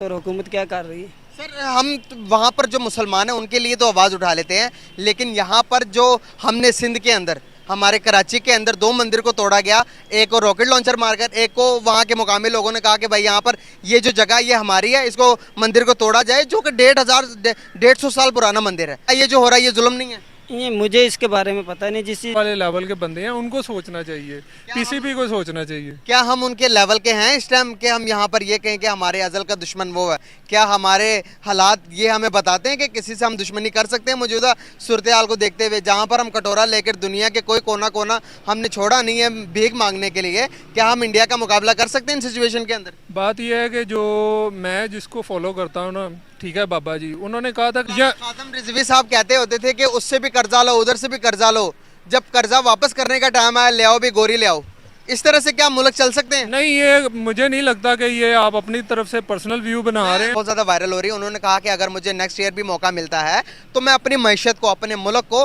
और हुकूमत क्या कर रही है? सर हम वहाँ पर जो मुसलमान हैं उनके लिए तो आवाज़ उठा लेते हैं, लेकिन यहाँ पर जो हमने सिंध के अंदर हमारे कराची के अंदर दो मंदिर को तोड़ा गया, एक को रॉकेट लॉन्चर मारकर, एक को वहाँ के मुकामी लोगों ने कहा कि भाई यहाँ पर ये जो जगह ये हमारी है, इसको मंदिर को तोड़ा जाए, जो कि 150 साल पुराना मंदिर है। ये जो हो रहा है ये जुल्म नहीं है? ये मुझे इसके बारे में पता नहीं। जिस वाले लेवल के बंदे हैं उनको सोचना चाहिए, पीसीबी को सोचना चाहिए। क्या हम उनके लेवल के हैं इस टाइम के हम यहाँ पर ये कहें कि हमारे अजल का दुश्मन वो है? क्या हमारे हालात ये हमें बताते हैं कि किसी से हम दुश्मनी कर सकते हैं? मौजूदा सूरत हाल को देखते हुए जहाँ पर हम कटोरा लेकर दुनिया के कोई कोना कोना हमने छोड़ा नहीं है भीख मांगने के लिए, क्या हम इंडिया का मुकाबला कर सकते हैं इन सिचुएशन के अंदर? बात यह है कि जो मैं जिसको फॉलो करता हूँ ना, ठीक है, बाबा जी उन्होंने कहा था कि खातम रिजवी साहब कहते होते थे कि उससे भी कर्जा लो, उधर से भी कर्जा लो, जब कर्जा वापस करने का टाइम आया ले आओ भी गोरी ले आओ। इस तरह से क्या मुल्क चल सकते हैं? नहीं, ये मुझे नहीं लगता कि ये आप अपनी तरफ से पर्सनल व्यू बना रहे हैं। बहुत ज़्यादा वायरल हो रही है। उन्होंने कहा कि अगर मुझे नेक्स्ट ईयर भी मौका मिलता है तो मैं अपनी मैशत को, अपने मुल्क को,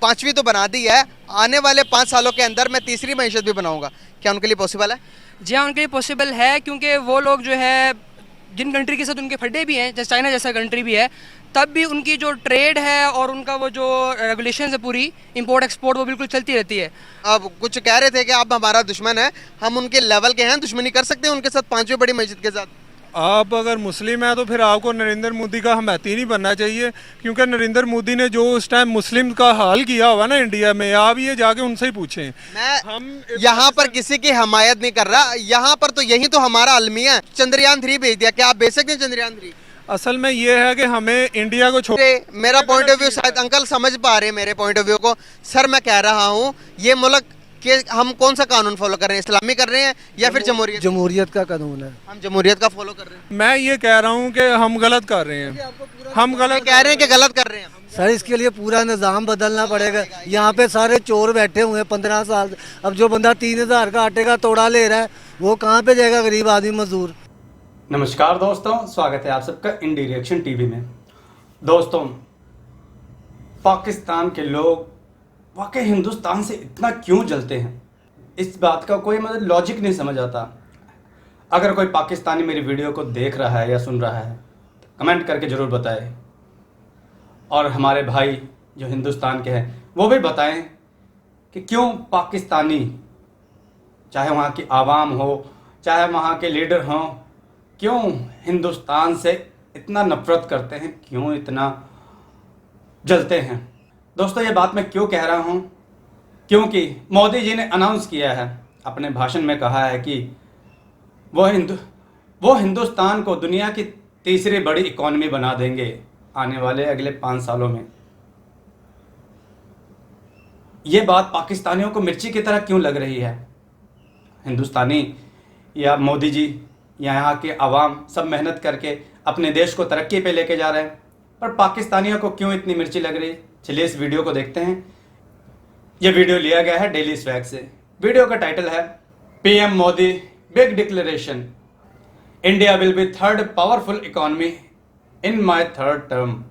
पाँचवीं तो बना दी है, आने वाले 5 सालों के अंदर मैं तीसरी मैशत भी बनाऊंगा। क्या उनके लिए पॉसिबल है? जी हाँ, उनके लिए पॉसिबल है, क्योंकि वो लोग जो है जिन कंट्री के साथ उनके फड्डे भी हैं, जैसे चाइना जैसा कंट्री भी है, तब भी उनकी जो ट्रेड है और उनका वो जो रेगुलेशन है पूरी इंपोर्ट एक्सपोर्ट, वो बिल्कुल चलती रहती है। अब कुछ कह रहे थे कि आप हमारा दुश्मन है, हम उनके लेवल के हैं, दुश्मनी कर सकते हैं उनके साथ, पांचवी बड़ी मस्जिद के साथ? आप अगर मुस्लिम हैं तो फिर आपको नरेंद्र मोदी का हमायती नहीं बनना चाहिए, क्योंकि नरेंद्र मोदी ने जो उस टाइम मुस्लिम का हाल किया हुआ ना इंडिया में, आप ये जाके उनसे ही पूछें। मैं यहाँ पर किसी की हमायत नहीं कर रहा, यहाँ पर तो यही तो हमारा अलमिया है। चंद्रयान 3 भेज दिया, क्या आप भेज सकते हैं चंद्रयान 3? असल में ये है कि हमें इंडिया को छोड़, मेरा पॉइंट ऑफ व्यू शायद अंकल समझ पा रहे हैं मेरे पॉइंट ऑफ व्यू को। सर मैं कह रहा हूँ ये मुल्क के हम कौन सा कानून फॉलो कर रहे हैं, इस्लामी कर रहे हैं या फिर जमहूरियत? जमहूरियत का कानून है। हम जमहूरियत का फॉलो कर रहे हैं। मैं ये कह रहा हूँ कि हम गलत कर रहे हैं, हम गलत कह रहे हैं कि गलत कर रहे हैं। सर इसके लिए पूरा निज़ाम बदलना पड़ेगा। यहाँ पे सारे चोर बैठे हुए हैं 15 साल। अब जो बंदा 3000 का आटे का तोड़ा ले रहा है वो कहाँ पे जाएगा गरीब आदमी मजदूर? नमस्कार दोस्तों, स्वागत है आप सबका इंडी रिएक्शन टीवी में। दोस्तों, पाकिस्तान के लोग वाकई हिंदुस्तान से इतना क्यों जलते हैं, इस बात का कोई मतलब लॉजिक नहीं समझ आता। अगर कोई पाकिस्तानी मेरी वीडियो को देख रहा है या सुन रहा है तो कमेंट करके ज़रूर बताएं, और हमारे भाई जो हिंदुस्तान के हैं वो भी बताएं कि क्यों पाकिस्तानी, चाहे वहाँ की आवाम हो चाहे वहाँ के लीडर हों, क्यों हिंदुस्तान से इतना नफरत करते हैं, क्यों इतना जलते हैं। दोस्तों, ये बात मैं क्यों कह रहा हूँ, क्योंकि मोदी जी ने अनाउंस किया है, अपने भाषण में कहा है कि वो हिंदुस्तान को दुनिया की तीसरी बड़ी इकॉनमी बना देंगे आने वाले अगले 5 सालों में। ये बात पाकिस्तानियों को मिर्ची की तरह क्यों लग रही है? हिंदुस्तानी या मोदी जी या यहाँ के अवाम सब मेहनत करके अपने देश को तरक्की पे लेके जा रहे हैं, पर पाकिस्तानियों को क्यों इतनी मिर्ची लग रही है? चलिए इस वीडियो को देखते हैं। ये वीडियो लिया गया है डेली स्वैग से। वीडियो का टाइटल है PM Modi big declaration, India will be third powerful economy in my third term.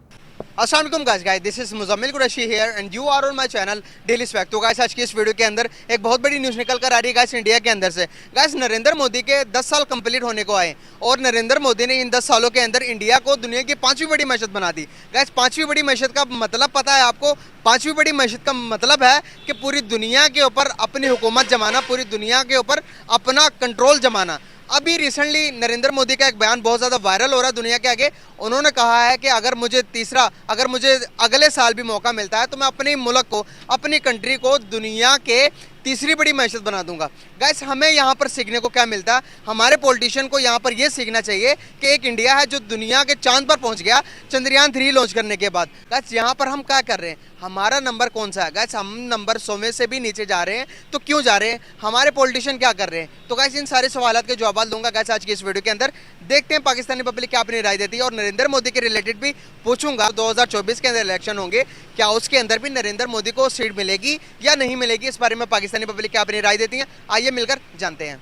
अस्सलाम वालेकुम guys, this is Muzammil Qureshi here and you are on my channel Daily Swag. तो गाइस आज की इस वीडियो के अंदर एक बहुत बड़ी न्यूज़ निकल कर आ रही है गाइस इंडिया के अंदर से। गाइस नरेंद्र मोदी के 10 साल कंप्लीट होने को आए और नरेंद्र मोदी ने इन 10 सालों के अंदर इंडिया को दुनिया की 5वीं बड़ी मैशत बना दी। गाइस 5वीं बड़ी मैशत का मतलब पता है आपको? 5वीं बड़ी मैशत का मतलब है कि पूरी दुनिया के ऊपर अपनी हुकूमत जमाना, पूरी दुनिया के ऊपर अपना कंट्रोल जमाना। अभी रिसेंटली नरेंद्र मोदी का एक बयान बहुत ज़्यादा वायरल हो रहा है दुनिया के आगे। उन्होंने कहा है कि अगर मुझे अगले साल भी मौका मिलता है तो मैं अपने मुल्क को, अपनी कंट्री को दुनिया के तीसरी बड़ी मैशत बना दूंगा। गाइस हमें यहाँ पर सीखने को क्या मिलता है? हमारे पॉलिटिशियन को यहाँ पर यह सीखना चाहिए कि एक इंडिया है जो दुनिया के चांद पर पहुँच गया चंद्रयान 3 लॉन्च करने के बाद। गाइस यहाँ पर हम क्या कर रहे हैं? हमारा नंबर कौन सा है? गाइस हम नंबर 100 में से भी नीचे जा रहे हैं, तो क्यों जा रहे हैं? हमारे पॉलिटिशियन क्या कर रहे हैं? तो गाइस इन सारे सवालों के जवाब दूंगा गाइस आज की इस वीडियो के अंदर। देखते हैं पाकिस्तानी पब्लिक क्या अपनी राय देती है, और नरेंद्र मोदी के रिलेटेड भी पूछूंगा। 2024 के अंदर इलेक्शन होंगे, क्या उसके अंदर भी नरेंद्र मोदी को सीट मिलेगी या नहीं मिलेगी, इस बारे में पाकिस्तानी पब्लिक क्या अपनी राय देती है, आइए मिलकर जानते हैं।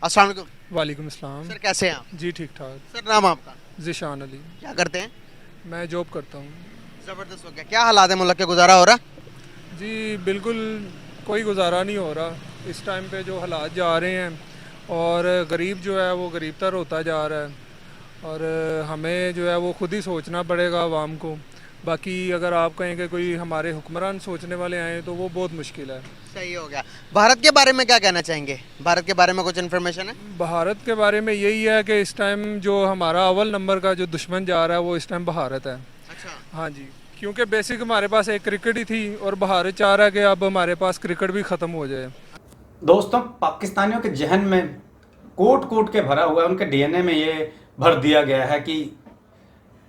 अस्सलाम वालेकुम। वालेकुम अस्सलाम। सर कैसे हैं आप? जी ठीक ठाक। सर नाम आपका? ज़िशान अली। क्या करते हैं? मैं जॉब करता हूँ। ज़बरदस्त हो गया। क्या हालात है मुल्क के, गुजारा हो रहा? जी बिल्कुल कोई गुजारा नहीं हो रहा इस टाइम पे, जो हालात जा रहे हैं, और गरीब जो है वो गरीब तर होता जा रहा है। और हमें जो है वो खुद ही सोचना पड़ेगा आवाम को। बाकी अगर आप कहें कि कोई हमारे हुक्मरान सोचने वाले आए तो वो बहुत मुश्किल है। सही हो गया। भारत के बारे में क्या कहना चाहेंगे? भारत के बारे में कुछ इन्फॉर्मेशन है? भारत के बारे में यही है कि इस टाइम जो हमारा अव्वल नंबर का जो दुश्मन जा रहा है वो इस टाइम भारत है। अच्छा। हाँ जी, क्योंकि बेसिक हमारे पास एक क्रिकेट ही थी और भारत चाह रहा है कि अब हमारे पास क्रिकेट भी ख़त्म हो जाए। दोस्तों, पाकिस्तानियों के जहन में कूट कूट के भरा हुआ है, उनके डीएनए में ये भर दिया गया है कि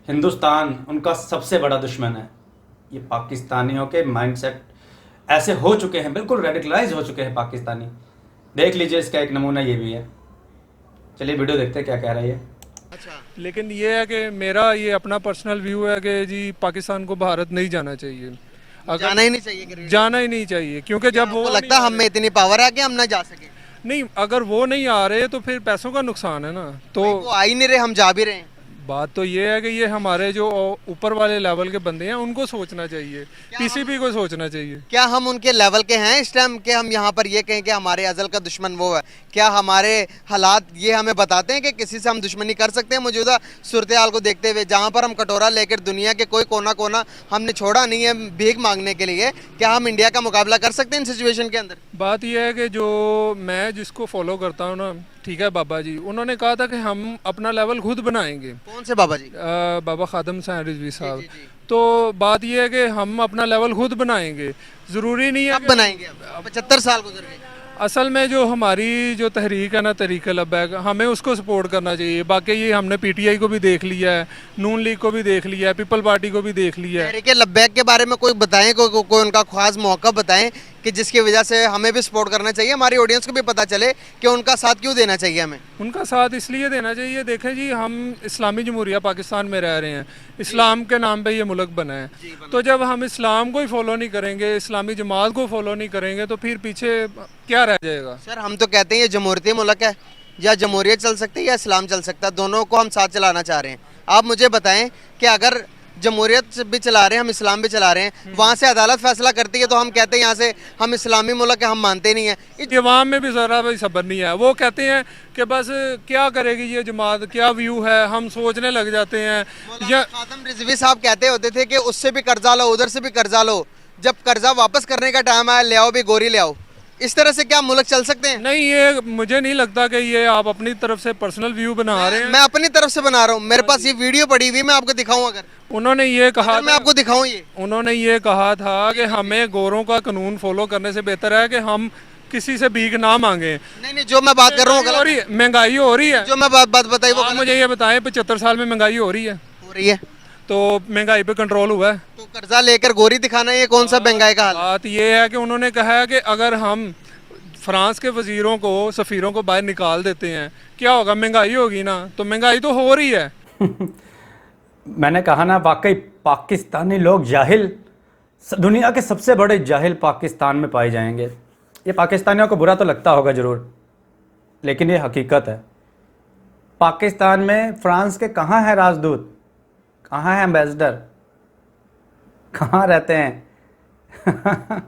हिंदुस्तान उनका सबसे बड़ा दुश्मन है। ये पाकिस्तानियों के माइंडसेट ऐसे हो चुके हैं, बिल्कुल रेडिकलाइज हो चुके हैं पाकिस्तानी। देख लीजिए, इसका एक नमूना ये भी है। चलिए वीडियो देखते हैं क्या कह रही है। अच्छा। लेकिन ये है कि मेरा ये अपना पर्सनल व्यू है कि जी पाकिस्तान को भारत नहीं जाना चाहिए। जाना ही नहीं चाहिए क्रिकेट? जाना ही नहीं चाहिए, क्योंकि जब वो लगता है हम में इतनी पावर है कि हम ना जा सके? नहीं, अगर वो नहीं आ रहे तो फिर पैसों का नुकसान है ना। तो वो आ ही नहीं रहे, हम जा भी रहे हैं। बात तो ये है कि ये हमारे जो ऊपर वाले लेवल के बंदे हैं उनको सोचना चाहिए, पीसीबी को सोचना चाहिए। क्या हम उनके लेवल के हैं इस टाइम के हम यहाँ पर ये कहें कि हमारे अजल का दुश्मन वो है? क्या हमारे हालात ये हमें बताते हैं कि किसी से हम दुश्मनी कर सकते हैं? मौजूदा सूरत हाल को देखते हुए, जहाँ पर हम कटोरा लेकर दुनिया के कोई कोना कोना हमने छोड़ा नहीं है भीख मांगने के लिए, क्या हम इंडिया का मुकाबला कर सकते हैं इन सिचुएशन के अंदर? बात यह है कि जो मैं जिसको फॉलो करता हूँ ना, ठीक है, बाबा जी, उन्होंने कहा था कि हम अपना लेवल खुद बनाएंगे। कौन से बाबा जी? बाबा खादम हुसैन रिजवी साहब। तो बात यह है कि हम अपना लेवल खुद बनाएंगे, ज़रूरी नहीं है। अब बनाएंगे? 75 साल गुजर गए। असल में जो हमारी जो तहरीक है ना, तहरीक लब्बैक, हमें उसको सपोर्ट करना चाहिए। बाकी ये हमने पीटीआई को भी देख लिया है, नून लीग को भी देख लिया है, पीपल पार्टी को भी देख लिया है। तहरीक लब्बैक के बारे में कोई बताएं, कोई उनका खास मौका बताएं कि जिसकी वजह से हमें भी सपोर्ट करना चाहिए, हमारी ऑडियंस को भी पता चले कि उनका साथ क्यों देना चाहिए हमें। उनका साथ इसलिए देना चाहिए, देखें जी, हम इस्लामी जमहूरिया पाकिस्तान में रह रहे हैं, इस्लाम के नाम पे ये मुल्क बना है। तो जब हम इस्लाम को ही फॉलो नहीं करेंगे, इस्लामी जमात को फॉलो नहीं करेंगे, तो फिर पीछे क्या रह जाएगा? सर, हम तो कहते हैं ये जमहूरियती मुल्क है, या जमहूरियत चल सकती है या इस्लाम चल सकता है, दोनों को हम साथ चलाना चाह रहे हैं। आप मुझे बताएं कि अगर जमहूरियत भी चला रहे हैं, हम इस्लाम भी चला रहे हैं, वहाँ से अदालत फैसला करती है तो हम कहते हैं यहाँ से हम इस्लामी मुल्क है, हम मानते नहीं है। अवाम में भी ज़रा भी सब्र नहीं है। वो कहते हैं कि बस क्या करेगी ये जमात, क्या व्यू है, हम सोचने लग जाते हैं। या खादम रिजवी साहब कहते होते थे कि उससे भी कर्जा लो, उधर से भी कर्जा लो, जब कर्जा वापस करने का टाइम आया, ले आओ भी गोरी ले आओ। इस तरह से क्या मुल्क चल सकते हैं? नहीं, ये मुझे नहीं लगता कि ये आप अपनी तरफ से पर्सनल व्यू बना रहे हैं। मैं अपनी तरफ से बना रहा हूँ, मेरे पास ये वीडियो पड़ी हुई, मैं आपको दिखाऊं अगर उन्होंने ये कहा, मैं आपको दिखाऊं ये, उन्होंने ये कहा था कि हमें गोरों का कानून फॉलो करने से बेहतर है कि हम किसी से भीख ना मांगे। नहीं, जो मैं बात कर रहा हूँ महंगाई हो रही है। जो मैं बात बताई वो मुझे ये बताएं, 75 साल में महंगाई हो रही है, तो महंगाई पे कंट्रोल हुआ है? तो कर्जा लेकर गोरी दिखाना ये कौन सा महंगाई का हाल? बात ये है कि उन्होंने कहा है कि अगर हम फ्रांस के वजीरों को, सफ़ीरों को बाहर निकाल देते हैं, क्या होगा? महंगाई होगी ना। तो महंगाई तो हो रही है। मैंने कहा ना, वाकई पाकिस्तानी लोग जाहिल, दुनिया के सबसे बड़े जाहिल पाकिस्तान में पाए जाएंगे। ये पाकिस्तानियों को बुरा तो लगता होगा ज़रूर, लेकिन ये हकीकत है। पाकिस्तान में फ्रांस के कहाँ है राजदूत, कहाँ है एम्बेसडर, कहाँ रहते हैं?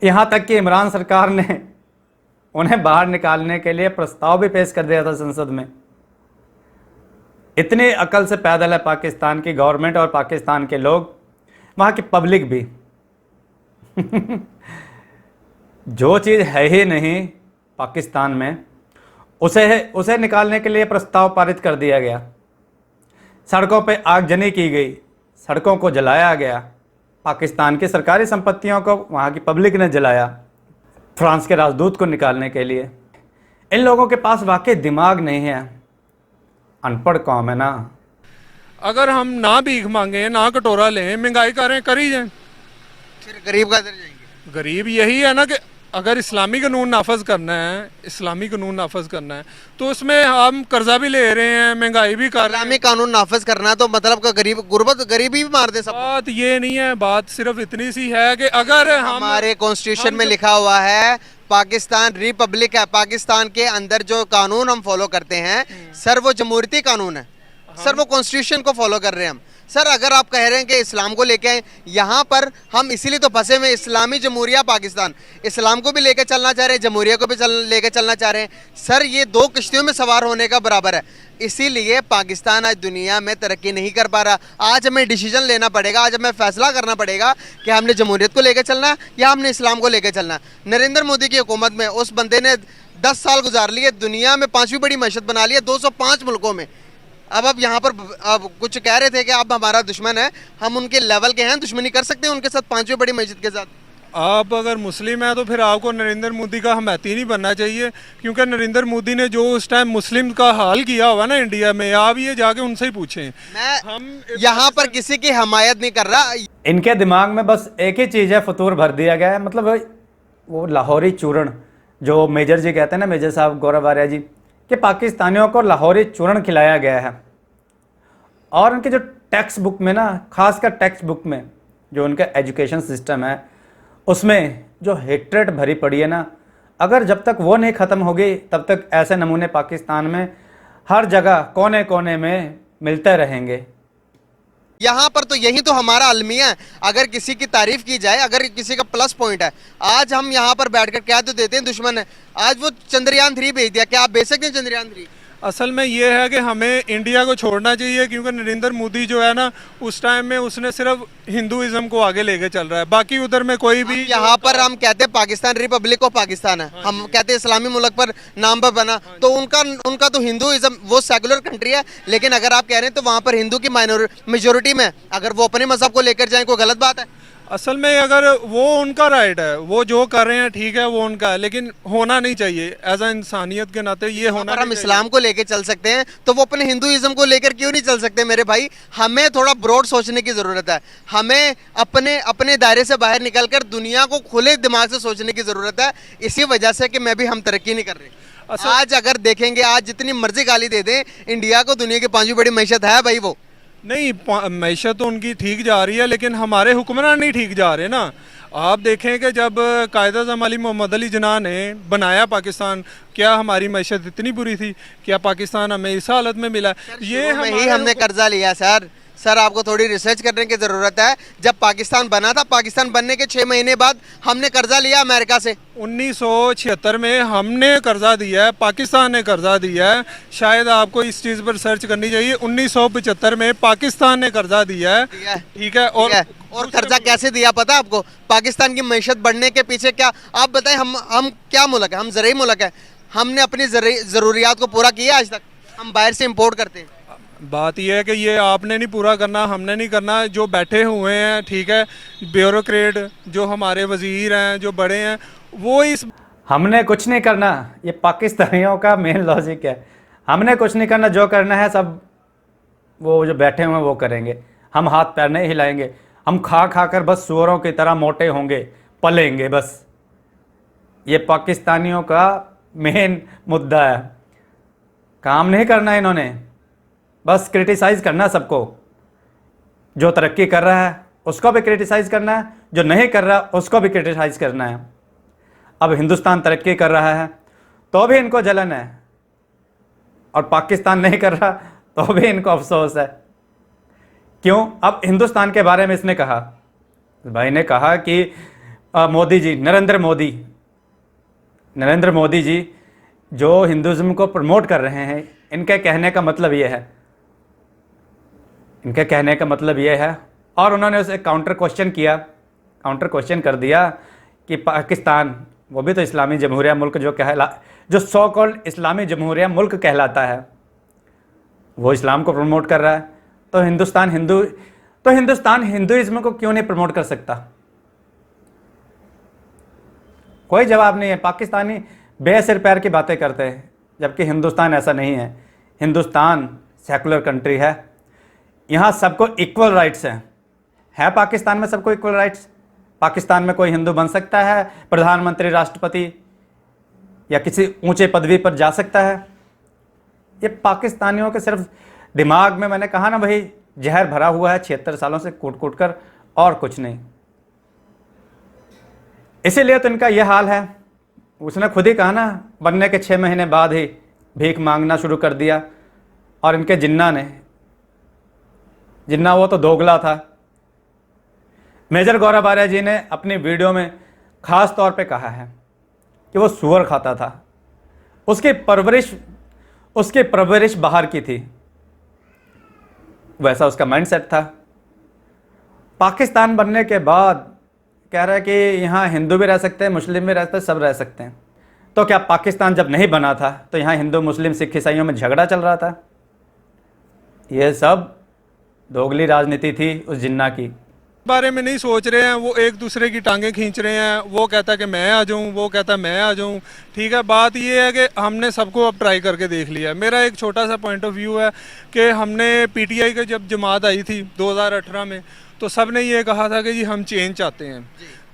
यहाँ तक कि इमरान सरकार ने उन्हें बाहर निकालने के लिए प्रस्ताव भी पेश कर दिया था संसद में। इतनी अकल से पैदल है पाकिस्तान की गवर्नमेंट और पाकिस्तान के लोग, वहाँ की पब्लिक भी। जो चीज़ है ही नहीं पाकिस्तान में, उसे निकालने के लिए प्रस्ताव पारित कर दिया गया। सड़कों पे आगजनी की गई, सड़कों को जलाया गया, पाकिस्तान की सरकारी संपत्तियों को वहाँ की पब्लिक ने जलाया फ्रांस के राजदूत को निकालने के लिए। इन लोगों के पास वाकई दिमाग नहीं है, अनपढ़ कौम है ना। अगर हम ना भीख मांगे, ना कटोरा लें, महंगाई करें, कर ही जाएं, फिर गरीब का इधर जाएंगे। गरीब यही है ना कि अगर इस्लामी कानून नाफज करना है, इस्लामी कानून नाफज करना है, तो उसमें हम कर्जा भी ले रहे हैं, महंगाई भी कर रहे हैं। इस्लामी कानून नाफज करना है तो मतलब का गरीबी भी मार दे सब। बात ये नहीं है, बात सिर्फ इतनी सी है कि अगर हमारे कॉन्स्टिट्यूशन में लिखा हुआ है पाकिस्तान रिपब्लिक है, पाकिस्तान के अंदर जो कानून हम फॉलो करते हैं सर वो जमहूरियती कानून है। सर वो कॉन्स्टिट्यूशन को फॉलो कर रहे हैं हम। सर अगर आप कह रहे हैं कि इस्लाम को लेके आए, यहाँ पर हम इसीलिए तो फंसे हुए, इस्लामी जमहूरिया पाकिस्तान, इस्लाम को भी लेके चलना चाह रहे हैं, जमहूरिया को भी लेके चलना चाह रहे हैं। सर ये दो किश्तियों में सवार होने का बराबर है, इसीलिए पाकिस्तान आज दुनिया में तरक्की नहीं कर पा रहा। आज हमें डिसीजन लेना पड़ेगा, आज हमें फैसला करना पड़ेगा कि हमने जमहूरियत को लेकर चलना है या हमने इस्लाम को लेकर चलना है। नरेंद्र मोदी की हुकूमत में उस बंदे ने 10 साल गुजार लिए, दुनिया में 5वीं बड़ी मैशत बना लिया 205 मुल्कों में। अब यहाँ पर अब कुछ कह रहे थे कि आप हमारा दुश्मन है, हम उनके लेवल के हैं, दुश्मनी कर सकते हैं उनके साथ 5वीं बड़ी मैशत के साथ। आप अगर मुस्लिम हैं तो फिर आपको नरेंद्र मोदी का हमायती नहीं बनना चाहिए, क्योंकि नरेंद्र मोदी ने जो उस टाइम मुस्लिम का हाल किया हुआ ना इंडिया में, आप ये जाके उनसे ही पूछें। हम यहाँ पर किसी की हमायत नहीं कर रहा। इनके दिमाग में बस एक ही चीज़ है, फतूर भर दिया गया है। मतलब वो लाहौरी चूर्ण जो मेजर जी कहते हैं ना, मेजर साहब गौरव आर्या जी, कि पाकिस्तानियों को लाहौरी चूर्ण खिलाया गया है। और उनके जो टेक्स्ट बुक में ना, खासकर टेक्स्ट बुक में जो उनका एजुकेशन सिस्टम है, उसमें जो हेट्रेट भरी पड़ी है ना, अगर जब तक वो नहीं ख़त्म होगी तब तक ऐसे नमूने पाकिस्तान में हर जगह कोने कोने में मिलते रहेंगे। यहाँ पर तो यही तो हमारा अलमिया है। अगर किसी की तारीफ की जाए, अगर किसी का प्लस पॉइंट है, आज हम यहाँ पर बैठकर क्या तो देते हैं दुश्मन है। आज वो चंद्रयान 3 भेज दिया, क्या आप भेज सकते हैं चंद्रयान 3? असल में ये है कि हमें इंडिया को छोड़ना चाहिए, क्योंकि नरेंद्र मोदी जो है ना, उस टाइम में उसने सिर्फ हिंदुइज्म को आगे लेके चल रहा है, बाकी उधर में कोई भी। यहाँ पर हम कहते हैं पाकिस्तान रिपब्लिक ऑफ पाकिस्तान है, हम कहते हैं इस्लामी मुल्क पर नाम पर बना, तो उनका तो हिंदुइज्म वो सेकुलर कंट्री है। लेकिन अगर आप कह रहे हैं तो वहाँ पर हिंदू की मेजोरिटी में, अगर वो अपने मजहब को लेकर जाए, कोई गलत बात है? असल में अगर वो उनका राइट है, वो जो कर रहे हैं ठीक है, वो उनका है, लेकिन होना नहीं चाहिए। एज अ इंसानियत के नाते ये होना अगर हम इस्लाम को लेकर चल सकते हैं तो वो अपने हिंदुइज्म को लेकर क्यों नहीं चल सकते मेरे भाई? हमें थोड़ा ब्रॉड सोचने की ज़रूरत है, हमें अपने दायरे से बाहर निकलकर दुनिया को खुले दिमाग से सोचने की ज़रूरत है। इसी वजह से कि मैं भी हम तरक्की नहीं कर रहे। आज अगर देखेंगे, आज जितनी मर्जी गाली दे दें, इंडिया को दुनिया की 5वीं बड़ी मैशत है भाई। वो नहीं, मैशत तो उनकी ठीक जा रही है, लेकिन हमारे हुक्मरान नहीं ठीक जा रहे ना। आप देखें कि जब कायद-ए-आज़म अली मोहम्मद अली जिन्ना ने बनाया पाकिस्तान, क्या हमारी मैशत इतनी बुरी थी? क्या पाकिस्तान हमें इस हालत में मिला? ये हमने कर्जा लिया सर आपको थोड़ी रिसर्च करने की ज़रूरत है। जब पाकिस्तान बना था, पाकिस्तान बनने के 6 महीने बाद हमने कर्जा लिया अमेरिका से। 1976 में हमने कर्जा दिया है, पाकिस्तान ने कर्जा दिया है। शायद आपको इस चीज़ पर सर्च करनी चाहिए। 1975 में पाकिस्तान ने कर्जा दिया है, ठीक है। और कर्जा कैसे दिया पता है आपको? पाकिस्तान की मैशत बढ़ने के पीछे क्या, आप बताएं। हम क्या मुल्क है? हम ज़रूरी मुल्क है। हमने अपनी ज़रूरियात को पूरा किया आज तक? हम बाहर से इम्पोर्ट करते हैं। बात यह है कि ये आपने नहीं पूरा करना, हमने नहीं करना। जो बैठे हुए हैं, ठीक है, ब्यूरोक्रेट जो हमारे वजीर हैं, जो बड़े हैं, वो इस हमने कुछ नहीं करना, ये पाकिस्तानियों का मेन लॉजिक है। हमने कुछ नहीं करना, जो करना है सब वो जो बैठे हुए हैं वो करेंगे। हम हाथ पैर नहीं हिलाएंगे, हम खा खा कर बस सूअरों की तरह मोटे होंगे, पलेंगे बस। ये पाकिस्तानियों का मेन मुद्दा है। काम नहीं करना इन्होंने, बस क्रिटिसाइज़ करना सबको। जो तरक्की कर रहा है उसको भी क्रिटिसाइज़ करना है, जो नहीं कर रहा उसको भी क्रिटिसाइज़ करना है। अब हिंदुस्तान तरक्की कर रहा है तो भी इनको जलन है, और पाकिस्तान नहीं कर रहा तो भी इनको अफसोस है। क्यों? अब हिंदुस्तान के बारे में इसने कहा, भाई ने कहा कि मोदी जी, नरेंद्र मोदी जी जो हिंदुज़्म को प्रमोट कर रहे हैं, इनके कहने का मतलब ये है, इनके कहने का मतलब ये है। और उन्होंने उसे काउंटर क्वेश्चन कर दिया कि पाकिस्तान, वो भी तो इस्लामी जमहूरिया मुल्क जो सो कॉल्ड इस्लामी जमहूरिया मुल्क कहलाता है, वो इस्लाम को प्रमोट कर रहा है, तो हिंदुस्तान हिंदुइज्म को क्यों नहीं प्रमोट कर सकता? कोई जवाब नहीं है। पाकिस्तानी बेसिर पैर की बातें करते हैं, जबकि हिंदुस्तान ऐसा नहीं है। हिंदुस्तान सेकुलर कंट्री है, यहाँ सबको इक्वल राइट्स हैं। है पाकिस्तान में सबको इक्वल राइट्स? पाकिस्तान में कोई हिंदू बन सकता है, प्रधानमंत्री, राष्ट्रपति या किसी ऊंचे पदवी पर जा सकता है? ये पाकिस्तानियों के सिर्फ दिमाग में, मैंने कहा ना भाई, जहर भरा हुआ है 76 सालों से कूट कूट कर, और कुछ नहीं। इसीलिए तो इनका यह हाल है। उसने खुद ही कहा ना, बनने के 6 महीने बाद ही भीख मांगना शुरू कर दिया। और इनके जिन्ना ने जिन्ना वो तो दोगला था। मेजर गौरव आर्या जी ने अपनी वीडियो में ख़ास तौर पे कहा है कि वो सूअर खाता था, उसकी परवरिश बाहर की थी, वैसा उसका माइंडसेट था। पाकिस्तान बनने के बाद कह रहा है कि यहाँ हिंदू भी रह सकते हैं, मुस्लिम भी रह सकते हैं, सब रह सकते हैं। तो क्या पाकिस्तान जब नहीं बना था तो यहाँ हिंदू मुस्लिम सिख ईसाइयों में झगड़ा चल रहा था? यह सब दोगली राजनीति थी उस जिन्ना की। बारे में नहीं सोच रहे हैं, वो एक दूसरे की टांगें खींच रहे हैं। वो कहता है कि मैं आ जाऊं, वो कहता है मैं आ जाऊं। ठीक है, बात ये है कि हमने सबको अब ट्राई करके देख लिया है। मेरा एक छोटा सा पॉइंट ऑफ व्यू है कि हमने पीटीआई की जब जमात आई थी 2018 में, तो सब ने ये कहा था कि जी हम चेंज चाहते हैं।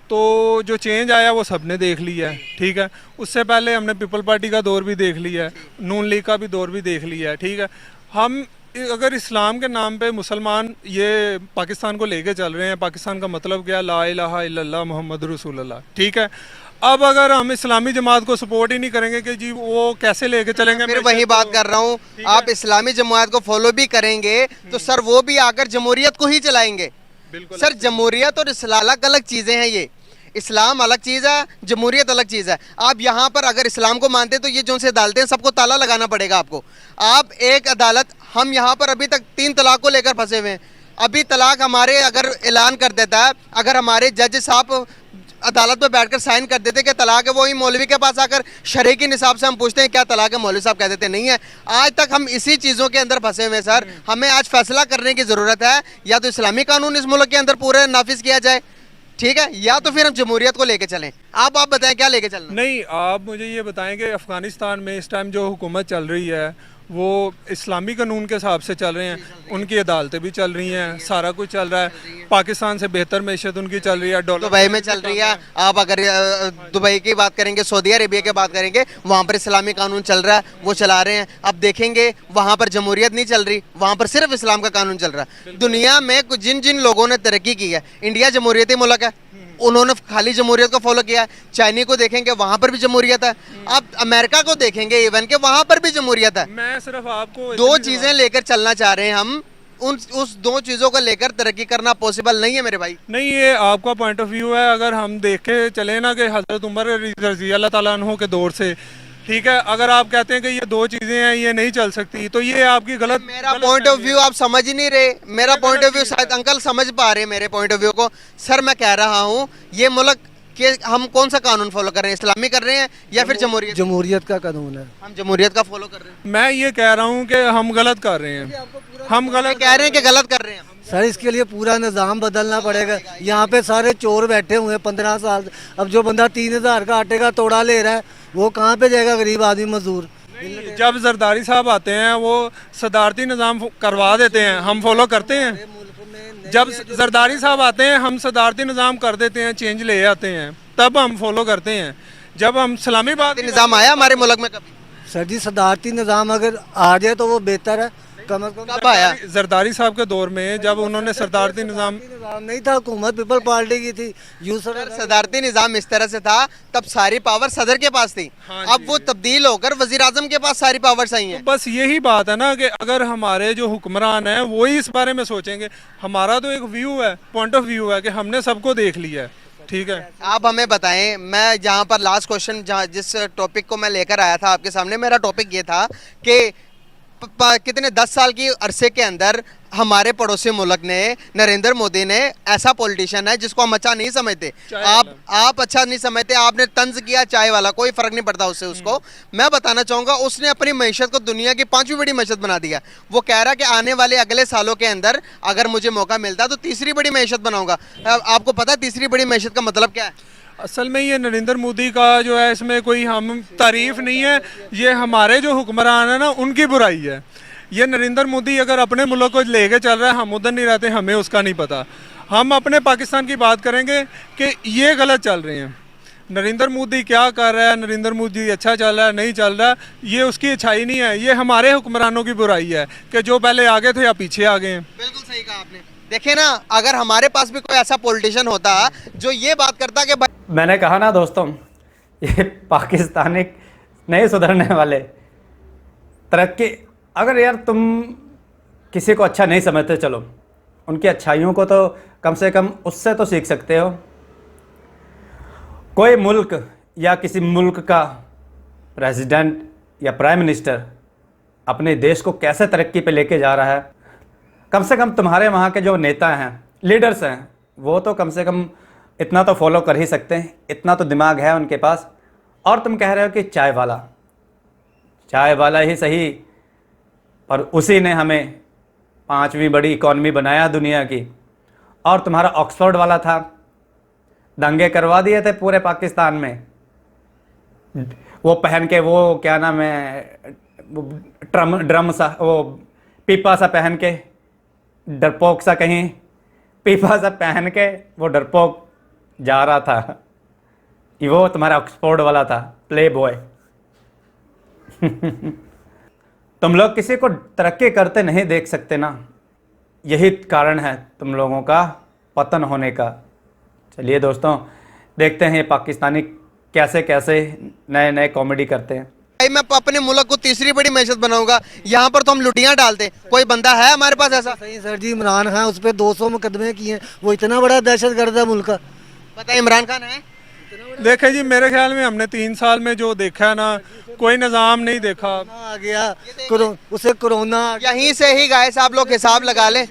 तो जो चेंज आया वो सब ने देख लिया है। ठीक है, उससे पहले हमने पीपल पार्टी का दौर भी देख लिया है, नून लीग का भी दौर भी देख लिया है। ठीक है, हम अगर इस्लाम के नाम पे मुसलमान ये पाकिस्तान को लेके चल रहे हैं, पाकिस्तान का मतलब क्या, ला इलाहा इल्लल्लाह मुहम्मद रसूलुल्लाह। ठीक है, अब अगर हम इस्लामी जमात को सपोर्ट ही नहीं करेंगे कि जी वो कैसे लेके चलेंगे। फिर वही बात कर रहा हूँ, आप इस्लामी जमात को फॉलो भी करेंगे तो सर वो भी आकर जमहूरियत को ही चलाएंगे। सर जमहूरियत और इस्लाम अलग अलग चीज़ें हैं। ये इस्लाम अलग चीज़ है, जमहूरियत अलग चीज़ है। आप यहाँ पर अगर इस्लाम को मानते हैं तो ये जो से अदालतें सबको ताला लगाना पड़ेगा आपको। आप एक अदालत, हम यहाँ पर अभी तक 3 तलाक को लेकर फंसे हुए हैं। अभी तलाक हमारे अगर ऐलान कर देता है, अगर हमारे जज साहब अदालत में बैठकर साइन कर देते कि तलाक है, वही मौलवी के पास आकर शरई के निसाब से हम पूछते हैं क्या तलाक है, मौलवी साहब कह देते नहीं है। आज तक हम इसी चीज़ों के अंदर फंसे हुए हैं। सर हमें आज फैसला करने की ज़रूरत है, या तो इस्लामी कानून इस मुल्क के अंदर पूरे नाफिज किया जाए, ठीक है, या तो फिर हम जमहूरियत को लेके चलें। आप बताएं क्या लेके चलना। नहीं, आप मुझे ये बताएं कि अफ़गानिस्तान में इस टाइम जो हुकूमत चल रही है वो इस्लामी कानून के हिसाब से चल रहे हैं, उनकी अदालतें भी चल रही हैं, सारा कुछ चल रहा है। पाकिस्तान से बेहतर मैशत उनकी चल रही है, डॉलर दुबई में चल रही है। आप अगर दुबई की बात करेंगे, सऊदी अरेबिया की बात करेंगे, वहाँ पर इस्लामी कानून चल रहा है, वो चला रहे हैं। अब देखेंगे वहाँ पर जमहूरियत नहीं चल रही, वहाँ पर सिर्फ इस्लाम का कानून चल रहा है। दुनिया में जिन जिन लोगों ने तरक्की की है, इंडिया जमहूरियती मुल्क है, उन्होंने खाली जमहूरियत को फॉलो किया है। चाइना को देखेंगे वहाँ पर भी जमहूरियत है। आप अमेरिका को देखेंगे इवन के वहाँ पर भी जमहूरियत है। मैं सिर्फ आपको 2 चीज़ें लेकर चलना चाह रहे हैं हम, उस 2 चीज़ों को लेकर तरक्की करना पॉसिबल नहीं है मेरे भाई। नहीं, ये आपका पॉइंट ऑफ व्यू है। अगर हम देख के चले ना कि हज़रत उमर रज़ी अल्लाह ताला अन्हु के दौर से, ठीक है, अगर आप कहते हैं कि ये 2 चीज़ें हैं, ये नहीं चल सकती, तो ये आपकी गलत। मेरा पॉइंट ऑफ व्यू आप समझ ही नहीं रहे। मेरा पॉइंट ऑफ व्यू शायद अंकल समझ पा रहे हैं मेरे पॉइंट ऑफ व्यू को। सर मैं कह रहा हूँ ये मुल्क कि हम कौन सा कानून फॉलो कर रहे हैं, इस्लामी कर रहे हैं या फिर जमहूरियत? जमहूरियत का कानून है, हम जमहूरियत का फॉलो कर रहे हैं। मैं ये कह रहा हूँ कि हम गलत कर रहे हैं, हम गलत कह रहे हैं कि गलत कर रहे हैं। सर इसके लिए पूरा निज़ाम बदलना पड़ेगा। यहाँ पे सारे चोर बैठे हुए हैं 15 साल। अब जो बंदा 3000 का आटे का तोड़ा ले रहा है वो कहाँ पे जाएगा, गरीब आदमी मजदूर? जब जरदारी साहब आते हैं वो सदारती निज़ाम करवा देते हैं, हम फॉलो करते हैं। जब जरदारी साहब आते हैं हम सदारती निज़ाम कर देते हैं, चेंज ले आते हैं, तब हम फॉलो करते हैं। जब हम इस्लामी बात निज़ाम आया हमारे मुल्क में कभी? सर जी सदारती निज़ाम अगर आ जाए तो वो बेहतर है। कम अज़ कम कब आया? जरदारी साहब के दौर में जब उन्होंने सदारती निज़ाम नहीं था, हुकूमत पीपल पार्टी की थी। सदारती निज़ाम इस तरह से था, तब सारी पावर सदर के पास थी। अब वो तब्दील होकर वजीर आजम के पास सारी पावर्स आई हैं। बस यही बात है ना कि अगर हमारे जो हुक्मरान हैं वही इस बारे में सोचेंगे। हमारा तो एक व्यू है, पॉइंट ऑफ व्यू है कि हमने सबको देख लिया है। ठीक है, आप हमें बताएं, मैं जहाँ पर लास्ट क्वेश्चन जिस टॉपिक को मैं लेकर आया था आपके सामने, मेरा टॉपिक ये था कि कितने 10 साल की अरसे के अंदर हमारे पड़ोसी मुल्क ने, नरेंद्र मोदी ने, ऐसा पॉलिटिशियन है जिसको हम अच्छा नहीं समझते। आप अच्छा नहीं समझते, आपने तंज किया चाय वाला, कोई फर्क नहीं पड़ता उससे उसको। मैं बताना चाहूँगा उसने अपनी मैशत को दुनिया की 5वीं बड़ी मैशत बना दिया। वो कह रहा है कि आने वाले अगले सालों के अंदर अगर मुझे मौका मिलता तो 3री बड़ी मैशत बनाऊंगा। आपको पता है 3री बड़ी मैशत का मतलब क्या है? असल में ये नरेंद्र मोदी का जो है इसमें कोई हम तारीफ नहीं है, ये हमारे जो हुक्मरान है ना उनकी बुराई है। ये नरेंद्र मोदी अगर अपने मुल्क को लेके चल रहा है, हम उधर नहीं रहते, हमें उसका नहीं पता। हम अपने पाकिस्तान की बात करेंगे कि ये गलत चल रहे हैं। नरेंद्र मोदी क्या कर रहा है, नरेंद्र मोदी अच्छा चल रहा है नहीं चल रहा, ये उसकी अच्छाई नहीं है, ये हमारे हुक्मरानों की बुराई है कि जो पहले आगे थे या पीछे आ गए हैं। बिल्कुल सही कहा आपने। देखिए ना, अगर हमारे पास भी कोई ऐसा पॉलिटिशियन होता जो ये बात करता कि मैंने कहा ना दोस्तों, ये पाकिस्तानी नहीं सुधरने वाले। तरक्की, अगर यार तुम किसी को अच्छा नहीं समझते, चलो उनकी अच्छाइयों को तो कम से कम उससे तो सीख सकते हो। कोई मुल्क या किसी मुल्क का प्रेसिडेंट या प्राइम मिनिस्टर अपने देश को कैसे तरक्की पे लेके जा रहा है, कम से कम तुम्हारे वहाँ के जो नेता हैं, लीडर्स हैं, वो तो कम से कम इतना तो फॉलो कर ही सकते हैं, इतना तो दिमाग है उनके पास। और तुम कह रहे हो कि चाय वाला ही सही, पर उसी ने हमें 5वीं बड़ी इकॉनमी बनाया दुनिया की। और तुम्हारा ऑक्सफोर्ड वाला था, दंगे करवा दिए थे पूरे पाकिस्तान में, वो पहन के, वो क्या नाम है, ड्रम सा, वो पीपा सा पहन के, डरपोक सा कहीं, पीपा सा पहन के वो डरपोक जा रहा था। ये वो तुम्हारा ऑक्सफोर्ड वाला था, प्ले बॉय। तुम लोग किसी को तरक्की करते नहीं देख सकते ना, यही कारण है तुम लोगों का पतन होने का। चलिए दोस्तों, देखते हैं ये पाकिस्तानी कैसे कैसे नए नए कॉमेडी करते हैं। भाई मैं अपने मुल्क को तीसरी बड़ी मैशत बनाऊंगा, यहाँ पर तो हम लुटियां डालते। कोई बंदा है हमारे पास ऐसा? सही सर जी, इमरान खान उस पर 200 मुकदमे किए हैं, वो इतना बड़ा दहशत गर्द है मुल्क का। पता है इमरान खान है? देखे जी, मेरे ख्याल में हमने 3 साल में जो देखा है ना, कोई निज़ाम नहीं देखा। आ गया उसे कोरोना यहीं से ही गाइस आप लोग हिसाब लगा लें।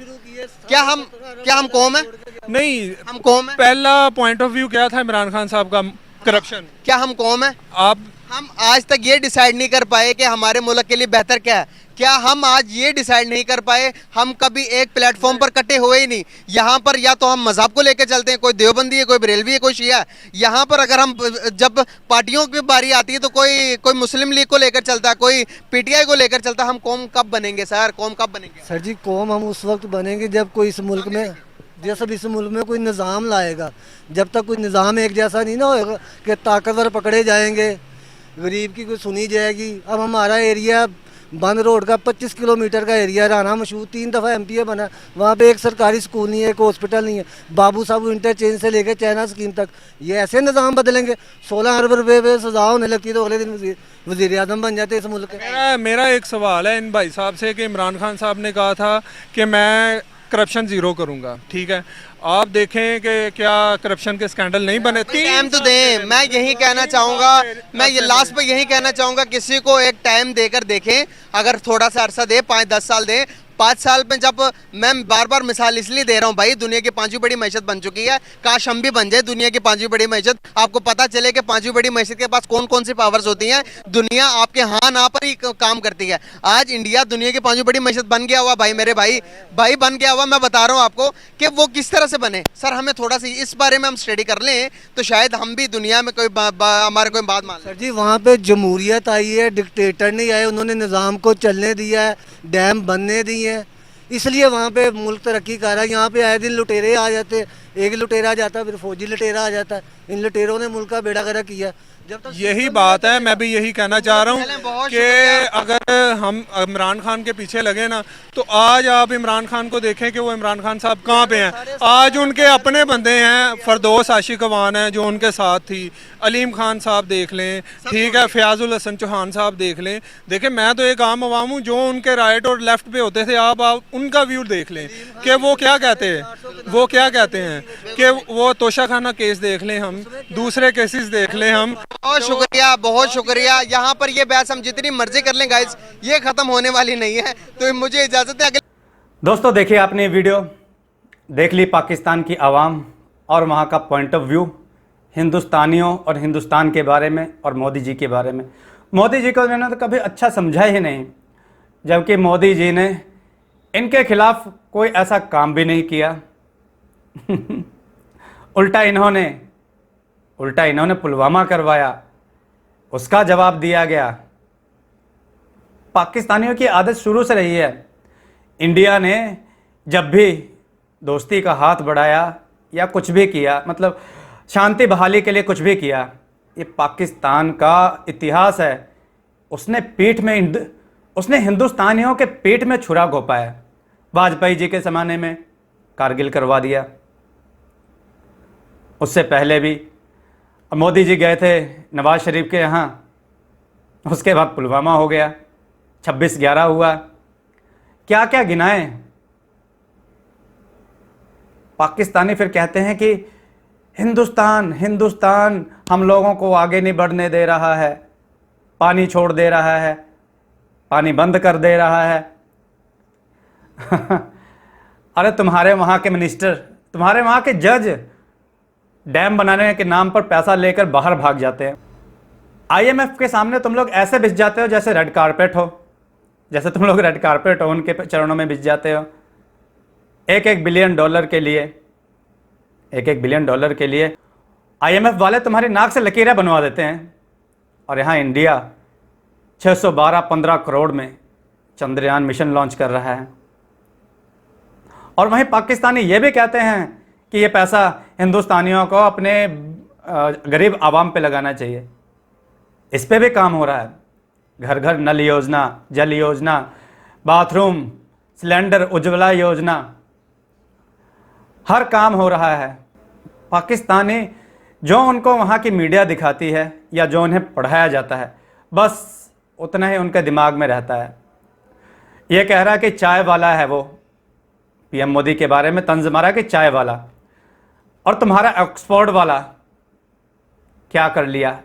क्या हम कौम है? नहीं, हम कौम है? पहला पॉइंट ऑफ व्यू क्या था इमरान खान साहब का? करप्शन। क्या हम कौम है? आप हम आज तक ये डिसाइड नहीं कर पाए कि हमारे मुल्क के लिए बेहतर क्या है। क्या हम आज ये डिसाइड नहीं कर पाए? हम कभी एक प्लेटफॉर्म पर कटे हुए ही नहीं। यहाँ पर या तो हम मजहब को लेकर चलते हैं, कोई देवबंदी है, कोई बरेलवी है, कोई शिया है। यहाँ पर अगर हम जब पार्टियों की बारी आती है तो कोई मुस्लिम लीग को लेकर चलता है, कोई पीटीआई को लेकर चलता है। हम कौम कब बनेंगे सर? कौम कब बनेंगे सर जी? कौम हम उस वक्त बनेंगे जब कोई इस मुल्क में इस मुल्क में कोई निज़ाम लाएगा। जब तक कोई निज़ाम एक जैसा नहीं ना होएगा कि ताकतवर पकड़े जाएंगे, गरीब की कोई सुनी जाएगी। अब हमारा एरिया बंद रोड का 25 किलोमीटर का एरिया, राना मशहूर 3 दफ़ा एमपीए बना, वहाँ पे एक सरकारी स्कूल नहीं है, एक हॉस्पिटल नहीं है। बाबू साहब इंटरचेंज से लेकर चाइना स्कीम तक, ये ऐसे निज़ाम बदलेंगे? 16 अरब रुपये पे सजा होने लगती तो अगले दिन वज़ीर आज़म बन जाते इस मुल्क के। मेरा एक सवाल है इन भाई साहब से कि इमरान खान साहब ने कहा था कि मैं करप्शन ज़ीरो करूँगा, ठीक है। आप देखें कि क्या करप्शन के स्कैंडल नहीं बने? टाइम तो दें। मैं यही कहना चाहूँगा, मैं ये लास्ट पे यही कहना चाहूँगा, किसी को एक टाइम देकर देखें। अगर थोड़ा सा अरसा दे, 5-10 साल दे, 5 साल में जब मैं बार बार मिसाल इसलिए दे रहा हूँ भाई, दुनिया की 5वीं बड़ी मैशत बन चुकी है। काश हम भी बन जाए दुनिया की 5वीं बड़ी मैशत। आपको पता चले कि 5वीं बड़ी मैशत के पास कौन कौन सी पावर्स होती हैं। दुनिया आपके हाँ ना पर ही काम करती है। आज इंडिया दुनिया की 5वीं बड़ी मैशत बन गया हुआ भाई, मेरे भाई बन गया हुआ। मैं बता रहा हूँ आपको कि वो किस तरह से बने। सर हमें थोड़ा सा इस बारे में हम स्टडी कर लें तो शायद हम भी दुनिया में कोई हमारे कोई बात मान लें। सर जी, वहाँ पे जमहूरियत आई है, डिक्टेटर नहीं आए, उन्होंने निज़ाम को चलने दिया है, डैम बनने दिए हैं, इसलिए वहाँ पे मुल्क तरक्की कर रहा है। यहाँ पे आए दिन लुटेरे आ जाते, एक लुटेरा जाता फिर फौजी लुटेरा आ जाता है। इन लुटेरों ने मुल्क का बेड़ा गर्क किया। जब तक यही बात है, मैं भी यही कहना चाह रहा हूँ कि अगर हम इमरान खान के पीछे लगे ना, तो आज आप इमरान खान को देखें कि वो इमरान खान साहब कहाँ पे हैं। आज उनके अपने बंदे हैं, फरदौस आशिक अवान है जो उनके साथ थी, अलीम खान साहब देख लें, ठीक है, फयाजुल हसन चौहान साहब देख लें। देखें, मैं तो एक आम अवाम हूँ, जो उनके राइट और लेफ्ट पे होते थे, आप उनका व्यू देख लें कि वो क्या कहते हैं, कि वो तोशा खाना केस देख लें, हम दूसरे केसेस देख लें हम। बहुत शुक्रिया। यहाँ पर ये बहस हम जितनी मर्जी कर लें गाइस, ये खत्म होने वाली नहीं है। तो मुझे इजाजत है। दोस्तों देखिए, आपने वीडियो देख ली पाकिस्तान की आवाम और वहाँ का पॉइंट ऑफ व्यू हिंदुस्तानियों और हिंदुस्तान के बारे में और मोदी जी के बारे में। मोदी जी को मैंने तो कभी अच्छा समझा ही नहीं, जबकि मोदी जी ने इनके खिलाफ कोई ऐसा काम भी नहीं किया। उल्टा इन्होंने पुलवामा करवाया, उसका जवाब दिया गया। पाकिस्तानियों की आदत शुरू से रही है, इंडिया ने जब भी दोस्ती का हाथ बढ़ाया या कुछ भी किया, मतलब शांति बहाली के लिए कुछ भी किया, ये पाकिस्तान का इतिहास है। उसने हिंदुस्तानियों के पेट में छुरा घोंपा है। वाजपेयी जी के ज़माने में कारगिल करवा दिया, उससे पहले भी मोदी जी गए थे नवाज शरीफ के यहाँ, उसके बाद पुलवामा हो गया, 26/11 हुआ, क्या क्या गिनाएं। पाकिस्तानी फिर कहते हैं कि हिंदुस्तान हिंदुस्तान हम लोगों को आगे नहीं बढ़ने दे रहा है, पानी छोड़ दे रहा है, पानी बंद कर दे रहा है। अरे तुम्हारे वहाँ के मिनिस्टर, तुम्हारे वहाँ के जज डैम बनाने के नाम पर पैसा लेकर बाहर भाग जाते हैं। IMF के सामने तुम लोग ऐसे बिछ जाते हो जैसे रेड कारपेट हो, जैसे तुम लोग रेड कारपेट हो, उनके चरणों में बिछ जाते हो। $1 बिलियन के लिए, $1 बिलियन के लिए IMF वाले तुम्हारी नाक से लकीरें बनवा देते हैं। और यहाँ इंडिया 612-15 करोड़ में चंद्रयान मिशन लॉन्च कर रहा है। और वहीं पाकिस्तानी ये भी कहते हैं कि ये पैसा हिंदुस्तानियों को अपने गरीब आवाम पे लगाना चाहिए। इस पे भी काम हो रहा है। घर घर नल योजना, जल योजना, बाथरूम, सिलेंडर, उज्ज्वला योजना, हर काम हो रहा है। पाकिस्तानी जो उनको वहाँ की मीडिया दिखाती है या जो उन्हें पढ़ाया जाता है, बस उतना ही उनके दिमाग में रहता है। ये कह रहा है कि चाय वाला है वो, PM मोदी के बारे में तंज मारा कि चाय वाला। और तुम्हारा ऑक्सफोर्ड वाला क्या कर लिया?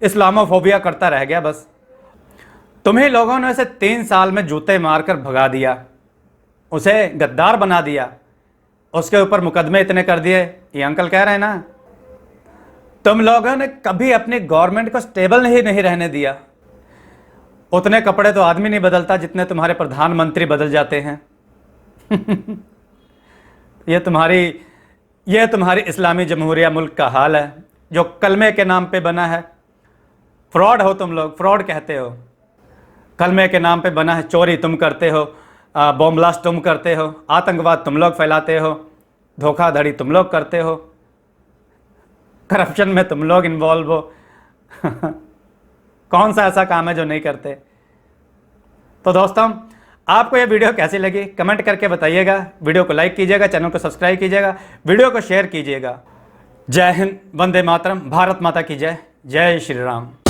इस्लामोफोबिया करता रह गया बस। तुम्हें लोगों ने उसे 3 साल में जूते मारकर भगा दिया, उसे गद्दार बना दिया, उसके ऊपर मुकदमे इतने कर दिए। ये अंकल कह रहे हैं ना, तुम लोगों ने कभी अपनी गवर्नमेंट को स्टेबल नहीं रहने दिया। उतने कपड़े तो आदमी नहीं बदलता जितने तुम्हारे प्रधानमंत्री बदल जाते हैं। ये तुम्हारी इस्लामी जमहूरिया मुल्क का हाल है, जो कलमे के नाम पे बना है। फ्रॉड हो तुम लोग, फ्रॉड कहते हो। कलमे के नाम पे बना है, चोरी तुम करते हो, बॉम्ब ब्लास्ट तुम करते हो, आतंकवाद तुम लोग फैलाते हो, धोखाधड़ी तुम लोग करते हो, करप्शन में तुम लोग इन्वॉल्व हो। कौन सा ऐसा काम है जो नहीं करते? तो दोस्तों, आपको यह वीडियो कैसी लगी कमेंट करके बताइएगा। वीडियो को लाइक कीजिएगा, चैनल को सब्सक्राइब कीजिएगा, वीडियो को शेयर कीजिएगा। जय हिंद, वंदे मातरम, भारत माता की जय, जय श्री राम।